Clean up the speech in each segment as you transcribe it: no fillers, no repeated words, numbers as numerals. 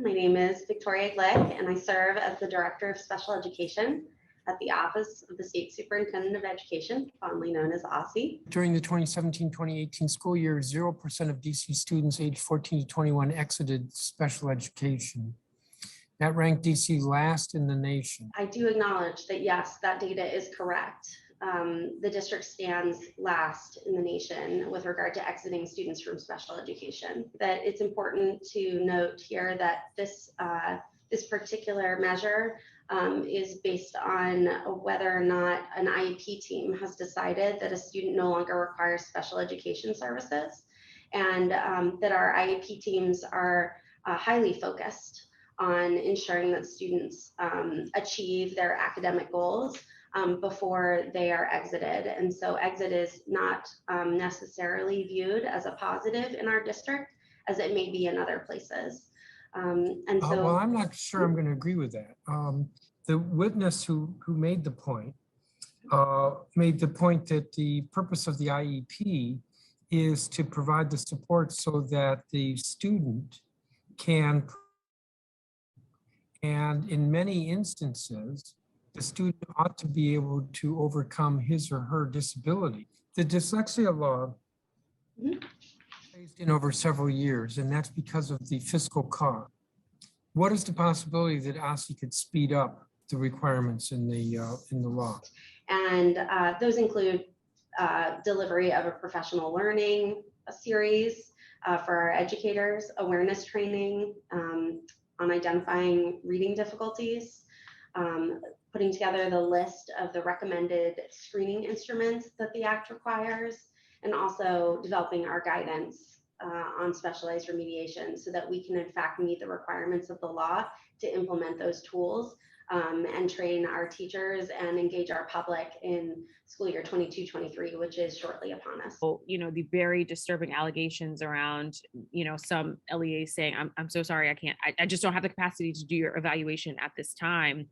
My name is Victoria Glick, and I serve as the Director of Special Education at the Office of the State Superintendent of Education, fondly known as OSSE. During the 2017-2018 school year, 0% of DC students aged 14 to 21 exited special education. That ranked DC last in the nation. I do acknowledge that, yes, that data is correct. The district stands last in the nation with regard to exiting students from special education. That it's important to note here that this particular measure is based on whether or not an IEP team has decided that a student no longer requires special education services, and that our IEP teams are highly focused on ensuring that students achieve their academic goals before they are exited. And so exit is not necessarily viewed as a positive in our district as it may be in other places. Well, I'm not sure I'm going to agree with that. The witness who made the point that the purpose of the IEP is to provide the support so that the student can, and in many instances, the student ought to be able to overcome his or her disability. The dyslexia law phased in over several years, and that's because of the fiscal cost. What is the possibility that OSSE could speed up the requirements in the law? And those include delivery of a professional learning series for our educators, awareness training on identifying reading difficulties, putting together the list of the recommended screening instruments that the Act requires, and also developing our guidance on specialized remediation so that we can in fact meet the requirements of the law to implement those tools and train our teachers and engage our public in school year 22-23, which is shortly upon us. You know, the very disturbing allegations around, you know, some LEAs saying, I'm so sorry, I just don't have the capacity to do your evaluation at this time.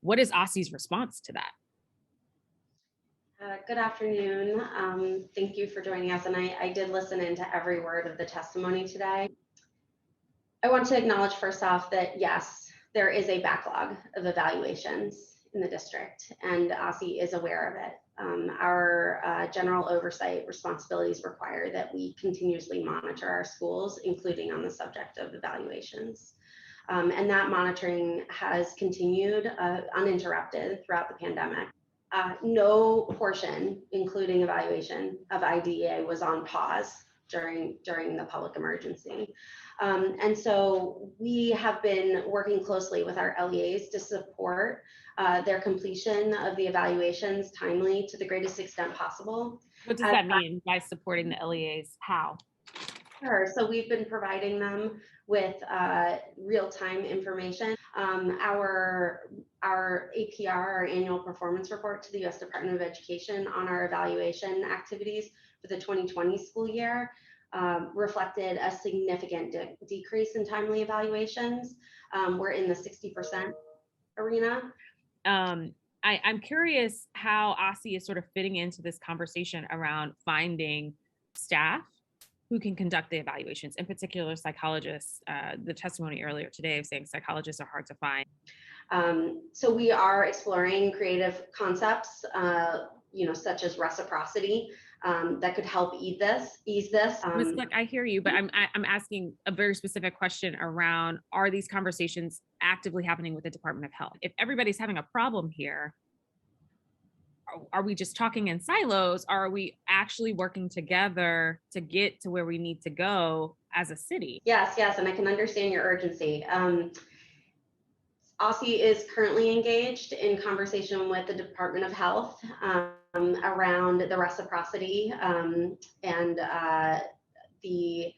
What is OSSE's response to that? Good afternoon. Thank you for joining us. And I did listen into every word of the testimony today. I want to acknowledge first off that yes, there is a backlog of evaluations in the district, and OSSE is aware of it. Our general oversight responsibilities require that we continuously monitor our schools, including on the subject of evaluations. And that monitoring has continued uninterrupted throughout the pandemic. No portion, including evaluation of IDEA, was on pause during the public emergency. And so we have been working closely with our LEAs to support their completion of the evaluations timely to the greatest extent possible. What does that mean by supporting the LEAs? How? Sure. So we've been providing them with real-time information. Our APR, our annual performance report to the U.S. Department of Education on our evaluation activities for the 2020 school year reflected a significant decrease in timely evaluations. We're in the 60% arena. I'm curious how OSSE is sort of fitting into this conversation around finding staff who can conduct the evaluations, in particular psychologists. The testimony earlier today of saying psychologists are hard to find. So we are exploring creative concepts, such as reciprocity, that could help ease this. Ms. Glick, I hear you, but I'm asking a very specific question around, are these conversations actively happening with the Department of Health? If everybody's having a problem here, are we just talking in silos? Are we actually working together to get to where we need to go as a city? Yes, and I can understand your urgency. OSSE is currently engaged in conversation with the Department of Health around the reciprocity and the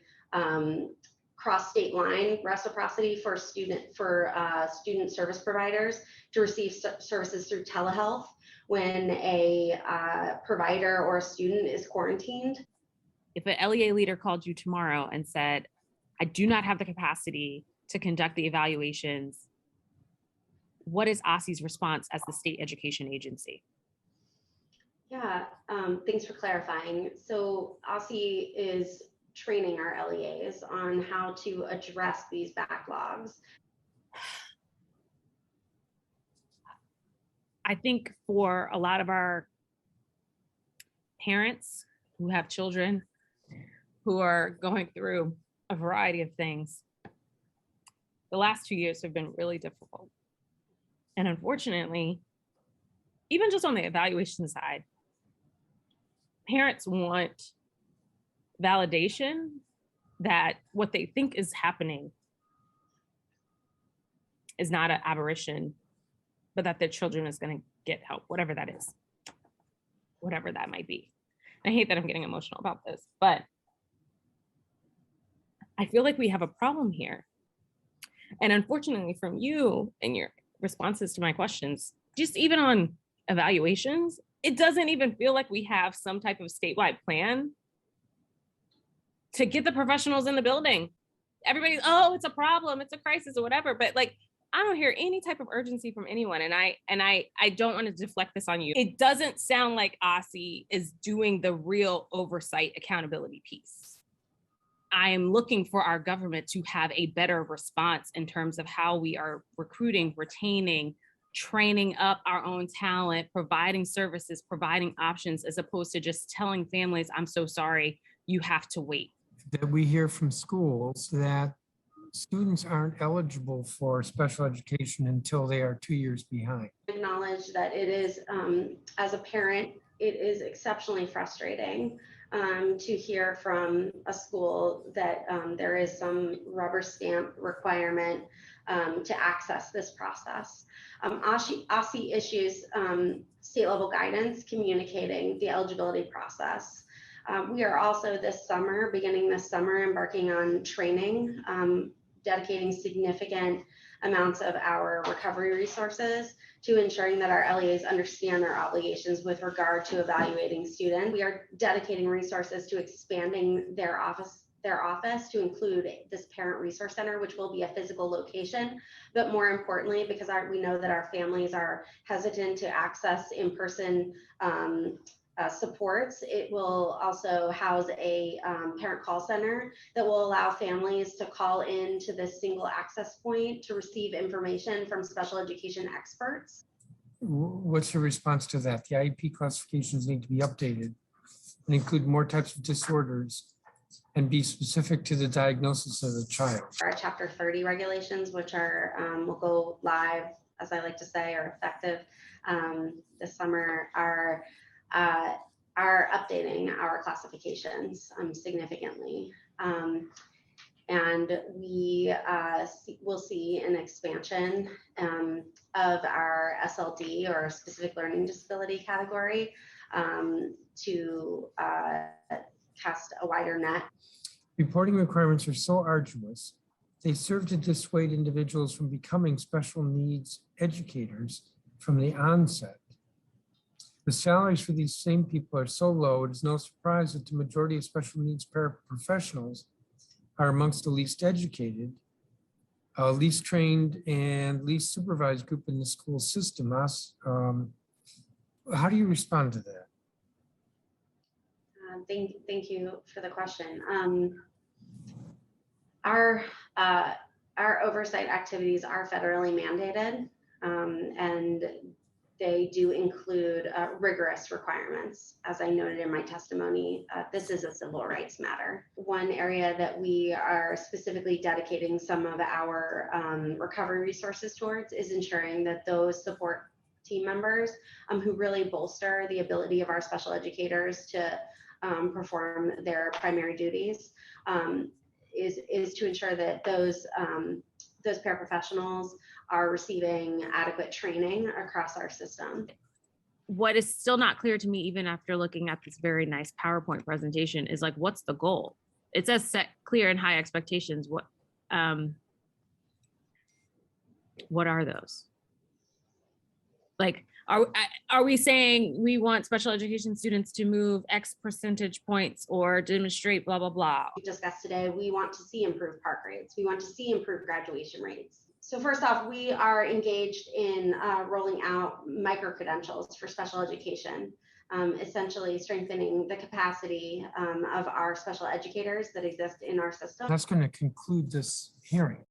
cross-state line reciprocity for student service providers to receive services through telehealth when a provider or a student is quarantined. If an LEA leader called you tomorrow and said, I do not have the capacity to conduct the evaluations, what is OSSE's response as the state education agency? Yeah, thanks for clarifying. So OSSE is training our LEAs on how to address these backlogs? I think for a lot of our parents who have children who are going through a variety of things, the last 2 years have been really difficult. And unfortunately, even just on the evaluation side, parents want validation that what they think is happening is not an aberration, but that their children is going to get help, whatever that is, whatever that might be. I hate that I'm getting emotional about this, but I feel like we have a problem here. And unfortunately, from you and your responses to my questions, just even on evaluations, it doesn't even feel like we have some type of statewide plan to get the professionals in the building. Everybody's, oh, it's a problem, it's a crisis or whatever. But like, I don't hear any type of urgency from anyone. And I don't want to deflect this on you. It doesn't sound like OSSE is doing the real oversight accountability piece. I am looking for our government to have a better response in terms of how we are recruiting, retaining, training up our own talent, providing services, providing options, as opposed to just telling families, I'm so sorry, you have to wait. That we hear from schools that students aren't eligible for special education until they are 2 years behind. Acknowledge that it is, as a parent, it is exceptionally frustrating to hear from a school that there is some rubber stamp requirement to access this process. OSSE issues state level guidance communicating the eligibility process. We are also beginning this summer, embarking on training, dedicating significant amounts of our recovery resources to ensuring that our LEAs understand their obligations with regard to evaluating students. We are dedicating resources to expanding their office to include this parent resource center, which will be a physical location. But more importantly, because we know that our families are hesitant to access in-person supports, it will also house a parent call center that will allow families to call in to this single access point to receive information from special education experts. What's your response to that? The IEP classifications need to be updated and include more types of disorders and be specific to the diagnosis of the child. Our Chapter 30 regulations, which are will go live, as I like to say, are effective this summer, are updating our classifications significantly. And we will see an expansion of our SLD, or specific learning disability category, to cast a wider net. Reporting requirements are so arduous, they serve to dissuade individuals from becoming special needs educators from the onset. The salaries for these same people are so low, it is no surprise that the majority of special needs paraprofessionals are amongst the least educated, least trained, and least supervised group in the school system. How do you respond to that? Thank you for the question. Our oversight activities are federally mandated, and they do include rigorous requirements. As I noted in my testimony, this is a civil rights matter. One area that we are specifically dedicating some of our recovery resources towards is ensuring that those support team members who really bolster the ability of our special educators to perform their primary duties is to ensure that those paraprofessionals are receiving adequate training across our system. What is still not clear to me, even after looking at this very nice PowerPoint presentation, is like, what's the goal? It says set clear and high expectations. What are those? Like, are we saying we want special education students to move X percentage points or demonstrate blah, blah, blah? We discussed today, we want to see improved PARCC rates. We want to see improved graduation rates. So first off, we are engaged in rolling out micro-credentials for special education. essentially strengthening the capacity of our special educators that exist in our system. That's going to conclude this hearing.